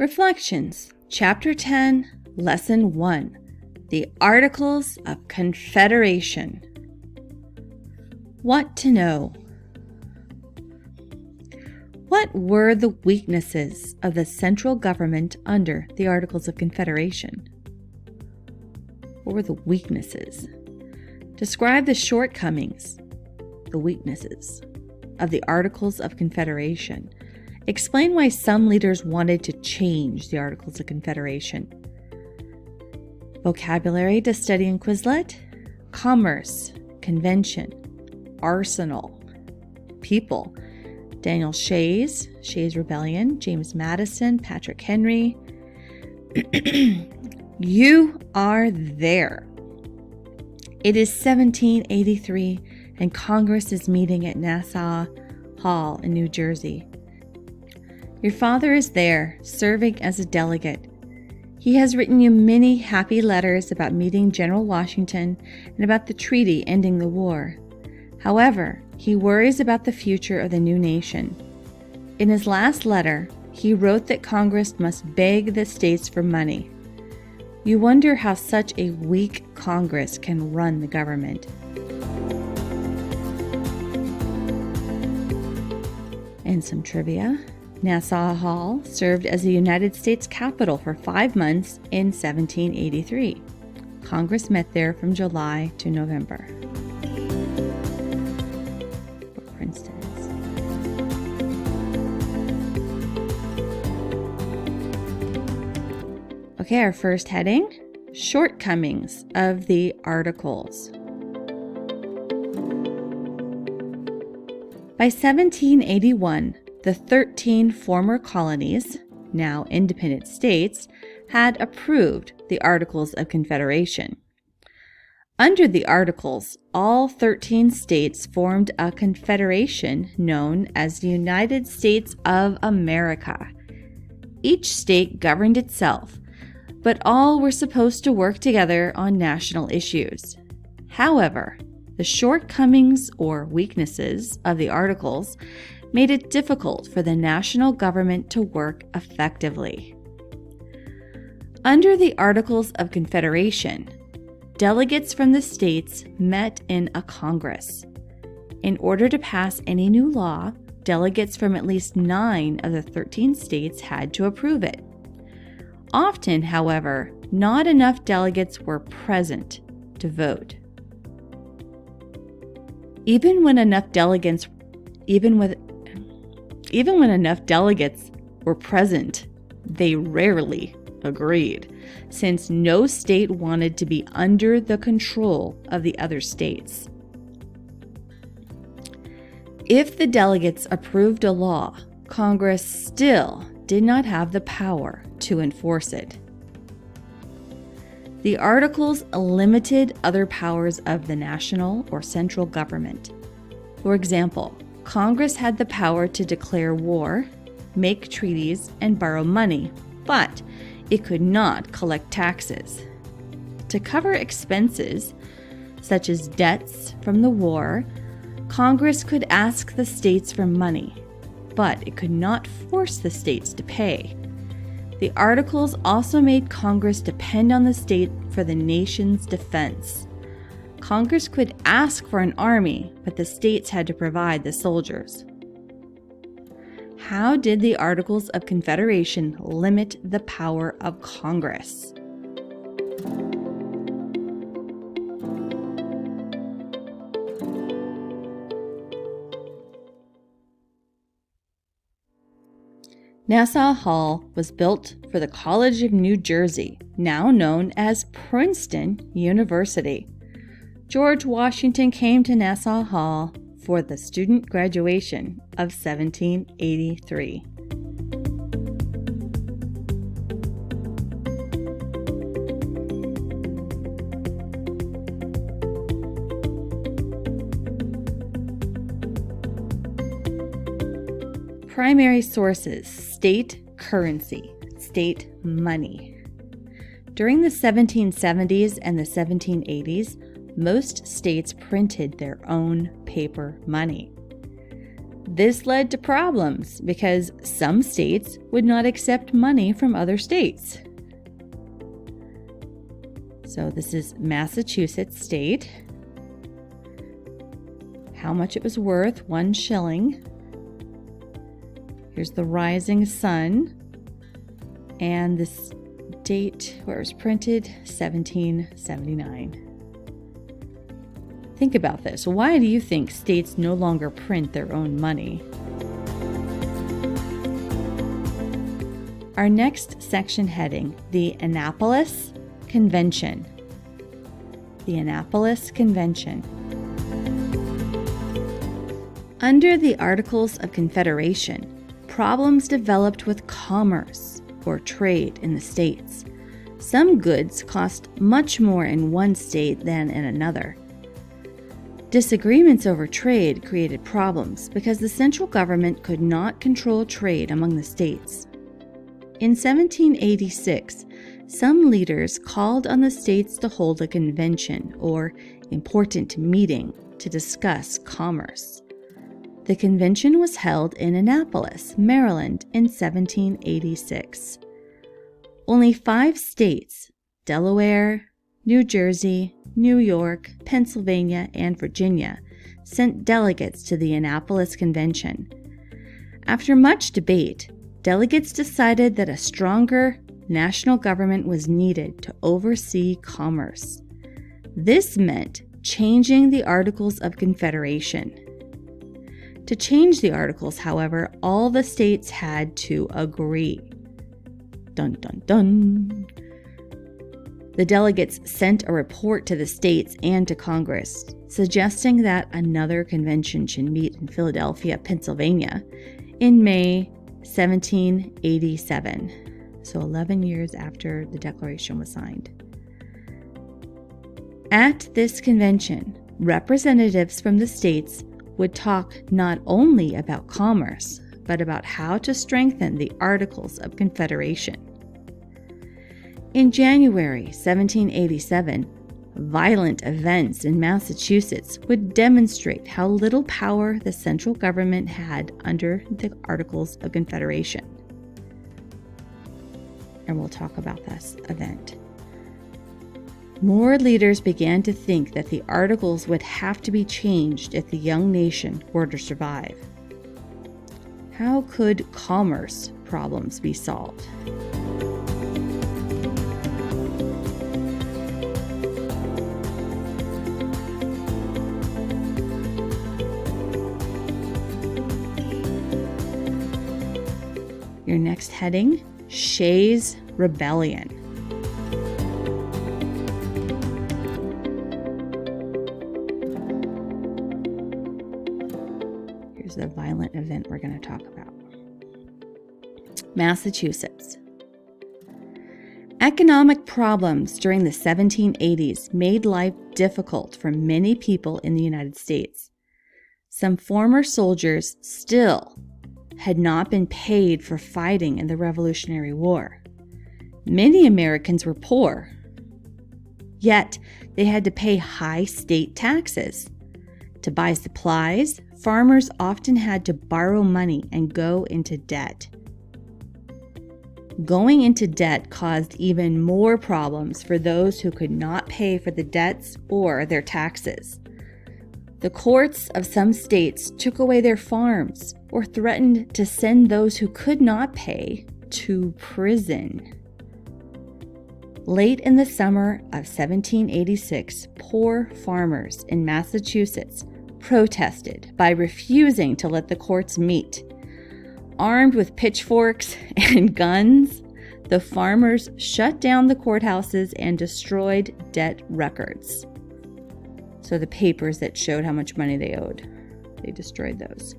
Reflections, Chapter 10, Lesson 1, The Articles of Confederation. What to know? What were the weaknesses of the central government under the Articles of Confederation? What were the weaknesses? Describe the shortcomings, the weaknesses, of the Articles of Confederation. Explain why some leaders wanted to change the Articles of Confederation. Vocabulary to study in Quizlet: commerce, convention, arsenal, people. Daniel Shays, Shays Rebellion, James Madison, Patrick Henry. You are there. It is 1783 and Congress is meeting at Nassau Hall in New Jersey. Your father is there, serving as a delegate. He has written you many happy letters about meeting General Washington and about the treaty ending the war. However, he worries about the future of the new nation. In his last letter, he wrote that Congress must beg the states for money. You wonder how such a weak Congress can run the government. And some trivia. Nassau Hall served as the United States Capitol for 5 months in 1783. Congress met there from July to November. For instance. Okay, our first heading, shortcomings of the Articles. By 1781, the 13 former colonies, now independent states, had approved the Articles of Confederation. Under the Articles, all 13 states formed a confederation known as the United States of America. Each state governed itself, but all were supposed to work together on national issues. However, the shortcomings or weaknesses of the Articles made it difficult for the national government to work effectively. Under the Articles of Confederation, delegates from the states met in a Congress. In order to pass any new law, delegates from at least 9 of the 13 states had to approve it. Often, however, not enough delegates were present to vote. Even when enough delegates were present, they rarely agreed, since no state wanted to be under the control of the other states. If the delegates approved a law, Congress still did not have the power to enforce it. The Articles limited other powers of the national or central government. For example, Congress had the power to declare war, make treaties, and borrow money, but it could not collect taxes. To cover expenses, such as debts from the war, Congress could ask the states for money, but it could not force the states to pay. The Articles also made Congress depend on the state for the nation's defense. Congress could ask for an army, but the states had to provide the soldiers. How did the Articles of Confederation limit the power of Congress? Nassau Hall was built for the College of New Jersey, now known as Princeton University. George Washington came to Nassau Hall for the student graduation of 1783. Primary sources: state currency, state money. During the 1770s and the 1780s, most states printed their own paper money. This led to problems because some states would not accept money from other states. So this is Massachusetts state. How much it was worth, 1 shilling. Here's the rising sun. And this date where it was printed, 1779. Think about this. Why do you think states no longer print their own money? Our next section heading, the Annapolis Convention. The Annapolis Convention. Under the Articles of Confederation, problems developed with commerce or trade in the states. Some goods cost much more in one state than in another. Disagreements over trade created problems because the central government could not control trade among the states. In 1786, some leaders called on the states to hold a convention or important meeting to discuss commerce. The convention was held in Annapolis, Maryland in 1786. Only 5 states, Delaware, New Jersey, New York, Pennsylvania, and Virginia, sent delegates to the Annapolis Convention. After much debate, delegates decided that a stronger national government was needed to oversee commerce. This meant changing the Articles of Confederation. To change the Articles, however, all the states had to agree. Dun dun dun. The delegates sent a report to the states and to Congress, suggesting that another convention should meet in Philadelphia, Pennsylvania, in May 1787, so 11 years after the Declaration was signed. At this convention, representatives from the states would talk not only about commerce, but about how to strengthen the Articles of Confederation. In January 1787, violent events in Massachusetts would demonstrate how little power the central government had under the Articles of Confederation. And we'll talk about this event. More leaders began to think that the Articles would have to be changed if the young nation were to survive. How could commerce problems be solved? Your next heading, Shays' Rebellion. Here's the violent event we're going to talk about. Massachusetts. Economic problems during the 1780s made life difficult for many people in the United States. Some former soldiers still had not been paid for fighting in the Revolutionary War. Many Americans were poor, yet they had to pay high state taxes. To buy supplies, farmers often had to borrow money and go into debt. Going into debt caused even more problems for those who could not pay for the debts or their taxes. The courts of some states took away their farms or threatened to send those who could not pay to prison. Late in the summer of 1786, poor farmers in Massachusetts protested by refusing to let the courts meet. Armed with pitchforks and guns, the farmers shut down the courthouses and destroyed debt records. So the papers that showed how much money they owed, they destroyed those.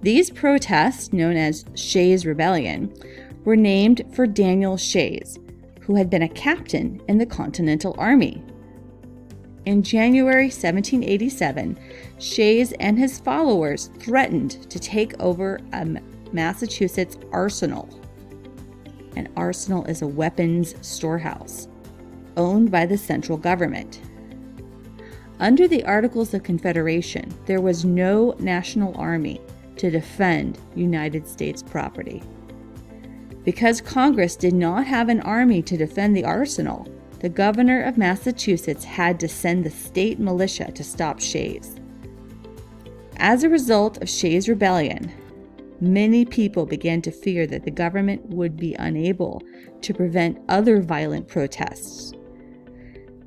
These protests, known as Shays' Rebellion, were named for Daniel Shays, who had been a captain in the Continental Army. In January 1787, Shays and his followers threatened to take over a Massachusetts arsenal. An arsenal is a weapons storehouse owned by the central government. Under the Articles of Confederation, there was no national army to defend United States property. Because Congress did not have an army to defend the arsenal, the governor of Massachusetts had to send the state militia to stop Shays. As a result of Shays' rebellion, many people began to fear that the government would be unable to prevent other violent protests.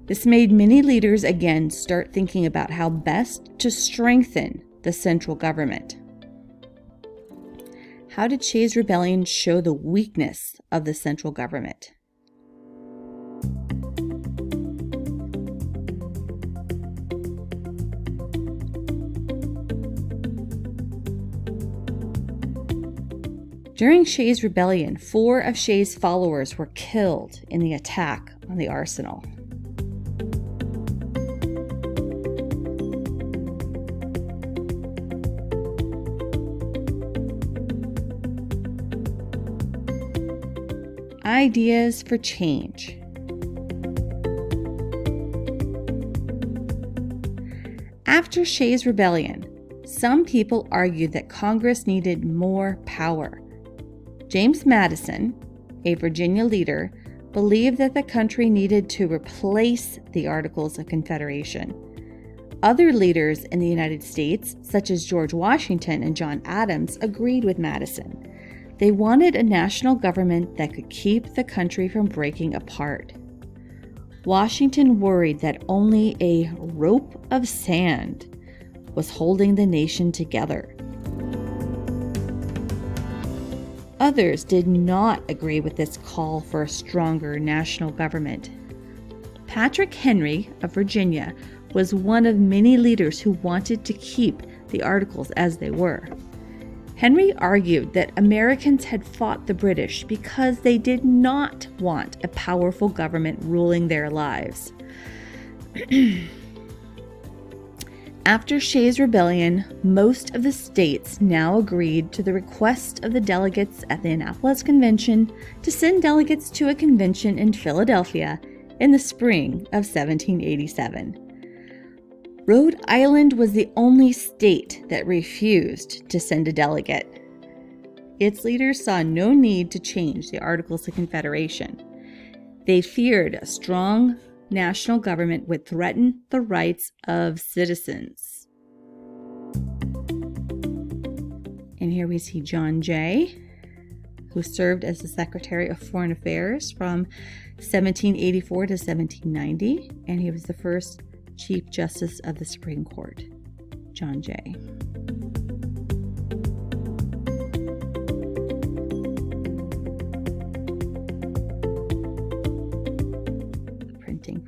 This made many leaders again start thinking about how best to strengthen the central government. How did Shays' rebellion show the weakness of the central government? During Shays' rebellion, 4 of Shays' followers were killed in the attack on the arsenal. Ideas for change. After Shays' rebellion, some people argued that Congress needed more power. James Madison, a Virginia leader, believed that the country needed to replace the Articles of Confederation. Other leaders in the United States, such as George Washington and John Adams, agreed with Madison. They wanted a national government that could keep the country from breaking apart. Washington worried that only a rope of sand was holding the nation together. Others did not agree with this call for a stronger national government. Patrick Henry of Virginia was one of many leaders who wanted to keep the Articles as they were. Henry argued that Americans had fought the British because they did not want a powerful government ruling their lives. After Shays' rebellion, most of the states now agreed to the request of the delegates at the Annapolis Convention to send delegates to a convention in Philadelphia in the spring of 1787. Rhode Island was the only state that refused to send a delegate. Its leaders saw no need to change the Articles of Confederation. They feared a strong national government would threaten the rights of citizens. And here we see John Jay, who served as the Secretary of Foreign Affairs from 1784 to 1790, and he was the first Chief Justice of the Supreme Court, John Jay.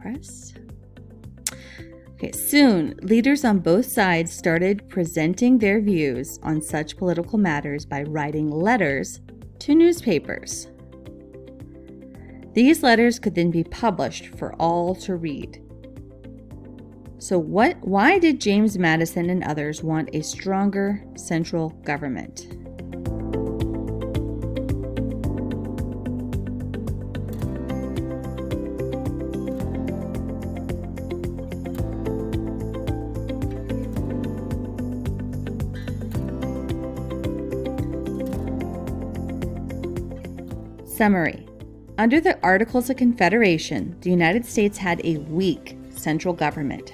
Press. Okay, soon, leaders on both sides started presenting their views on such political matters by writing letters to newspapers. These letters could then be published for all to read. So why did James Madison and others want a stronger central government? Summary. Under the Articles of Confederation, the United States had a weak central government.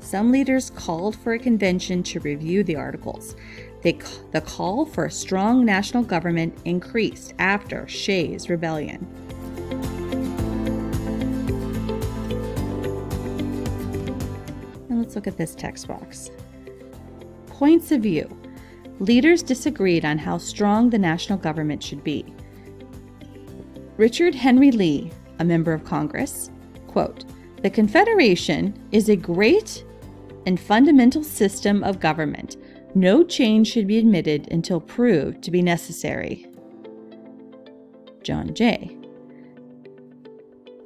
Some leaders called for a convention to review the Articles. The call for a strong national government increased after Shays' rebellion. Now let's look at this text box. Points of view. Leaders disagreed on how strong the national government should be. Richard Henry Lee, a member of Congress, quote, "The Confederation is a great and fundamental system of government. No change should be admitted until proved to be necessary." John Jay.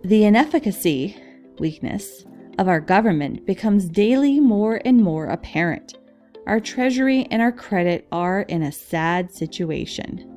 "The inefficacy, weakness, of our government becomes daily more and more apparent. Our treasury and our credit are in a sad situation."